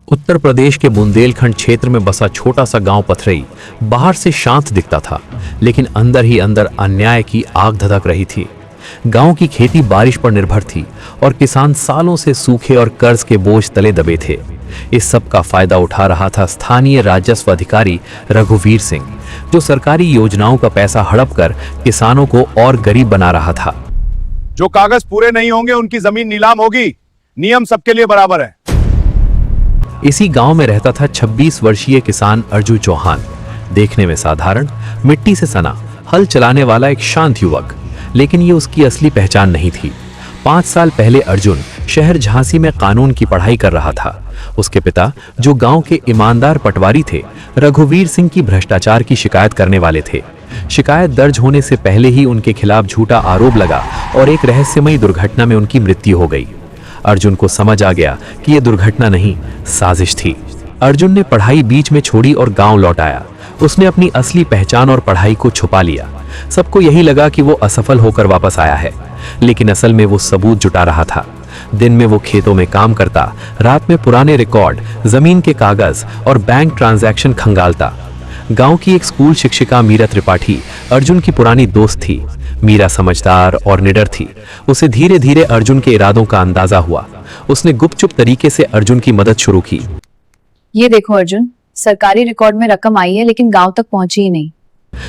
उत्तर प्रदेश के बुंदेलखंड क्षेत्र में बसा छोटा सा गांव पथरई बाहर से शांत दिखता था, लेकिन अंदर ही अंदर अन्याय की आग धधक रही थी। गांव की खेती बारिश पर निर्भर थी और किसान सालों से सूखे और कर्ज के बोझ तले दबे थे। इस सब का फायदा उठा रहा था स्थानीय राजस्व अधिकारी रघुवीर सिंह, जो सरकारी योजनाओं का पैसा हड़प कर किसानों को और गरीब बना रहा था। जो कागज पूरे नहीं होंगे उनकी जमीन नीलाम होगी। नियम सबके लिए बराबर है। इसी गांव में रहता था 26 वर्षीय किसान अर्जुन चौहान। देखने में साधारण, मिट्टी से सना, हल चलाने वाला एक शांत युवक, लेकिन ये उसकी असली पहचान नहीं थी। 5 साल पहले अर्जुन शहर झांसी में कानून की पढ़ाई कर रहा था। उसके पिता, जो गांव के ईमानदार पटवारी थे, रघुवीर सिंह की भ्रष्टाचार की शिकायत करने वाले थे। शिकायत दर्ज होने से पहले ही उनके खिलाफ झूठा आरोप लगा और एक रहस्यमयी दुर्घटना में उनकी मृत्यु हो गई। अर्जुन को समझ आ गया कि यह दुर्घटना नहीं, साजिश थी। अर्जुन ने पढ़ाई बीच में छोड़ी और गांव लौट आया। उसने अपनी असली पहचान और पढ़ाई को छुपा लिया। सबको यही लगा कि वो असफल होकर वापस आया है, लेकिन असल में वो सबूत जुटा रहा था। दिन में वो खेतों में काम करता, रात में पुराने रिकॉर्ड, जमीन के कागज और बैंक ट्रांजैक्शन खंगालता। गांव की एक स्कूल शिक्षिका मीरा त्रिपाठी अर्जुन की पुरानी दोस्त थी। मीरा समझदार और निडर थी। उसे धीरे धीरे अर्जुन के इरादों का अंदाजा हुआ। उसने गुपचुप तरीके से अर्जुन की मदद शुरू की। ये देखो अर्जुन, सरकारी रिकॉर्ड में रकम आई है, लेकिन गांव तक पहुंची ही नहीं।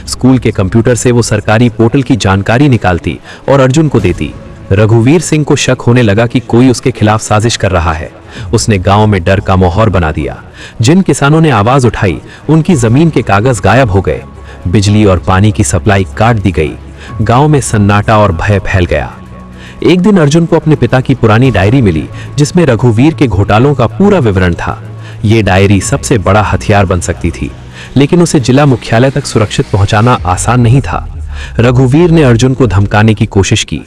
स्कूल के कंप्यूटर से वो सरकारी पोर्टल की जानकारी निकालती और अर्जुन को देती। रघुवीर सिंह को शक होने लगा कि कोई उसके खिलाफ साजिश कर रहा है। उसने गांव में डर का माहौल बना दिया। जिन किसानों ने आवाज उठाई, उनकी जमीन के कागज गायब हो गए। बिजली और पानी की सप्लाई काट दी गई। गांव में सन्नाटा और भय फैल गया। एक दिन अर्जुन को अपने पिता की पुरानी डायरी मिली, जिसमें रघुवीर के घोटालों का पूरा विवरण था। ये डायरी सबसे बड़ा हथियार बन सकती थी, लेकिन उसे जिला मुख्यालय तक सुरक्षित पहुंचाना आसान नहीं था। रघुवीर ने अर्जुन को धमकाने की कोशिश की।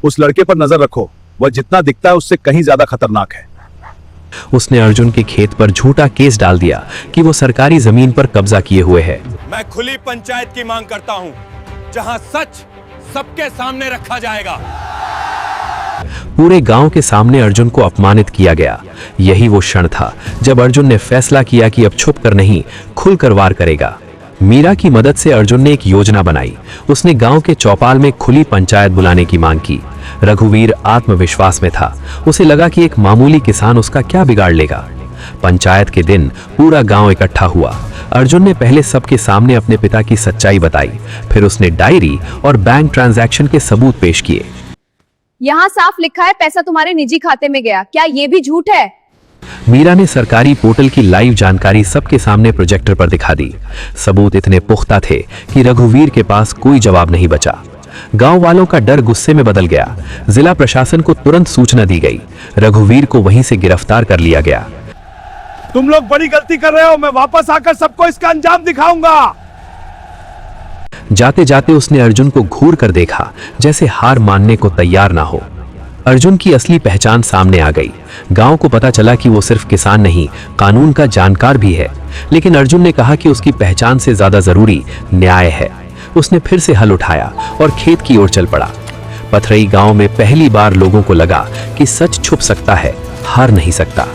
उस लड़के पर नजर रखो, वह जितना दिखता है उससे कहीं ज्यादा खतरनाक है। उसने अर्जुन के खेत पर झूठा केस डाल दिया कि वो सरकारी जमीन पर कब्जा किए हुए है। मैं खुली पंचायत की मांग करता हूं, जहां सच सबके सामने रखा जाएगा। पूरे गांव के सामने अर्जुन को अपमानित किया गया। यही वो क्षण था जब अर्जुन ने फैसला किया कि अब छुप कर नहीं, खुलकर वार करेगा। मीरा की मदद से अर्जुन ने एक योजना बनाई। उसने गांव के चौपाल में खुली पंचायत बुलाने की मांग की। रघुवीर आत्मविश्वास में था। उसे लगा कि एक मामूली किसान उसका क्या बिगाड़ लेगा। पंचायत के दिन पूरा गांव इकट्ठा हुआ। अर्जुन ने पहले सबके सामने अपने पिता की सच्चाई बताई। फिर उसने डायरी और बैंक ट्रांजैक्शन के सबूत पेश किए। यहाँ साफ लिखा है पैसा तुम्हारे निजी खाते में गया, क्या ये भी झूठ है? मीरा ने सरकारी पोर्टल की लाइव जानकारी सबके सामने प्रोजेक्टर पर दिखा दी। सबूत इतने पुख्ता थे कि रघुवीर के पास कोई जवाब नहीं बचा। गांव वालों का डर गुस्से में बदल गया। जिला प्रशासन को तुरंत सूचना दी गई। रघुवीर को वहीं से गिरफ्तार कर लिया गया। तुम लोग बड़ी गलती कर रहे हो। मैं वापस आकर सबको इसका अंजाम दिखाऊंगा। जाते जाते उसने अर्जुन को घूर कर देखा, जैसे हार मानने को तैयार ना हो। अर्जुन की असली पहचान सामने आ गई। गांव को पता चला कि वो सिर्फ किसान नहीं, कानून का जानकार भी है। लेकिन अर्जुन ने कहा कि उसकी पहचान से ज्यादा जरूरी न्याय है। उसने फिर से हल उठाया और खेत की ओर चल पड़ा। पथरई गांव में पहली बार लोगों को लगा कि सच छुप सकता है, हार नहीं सकता।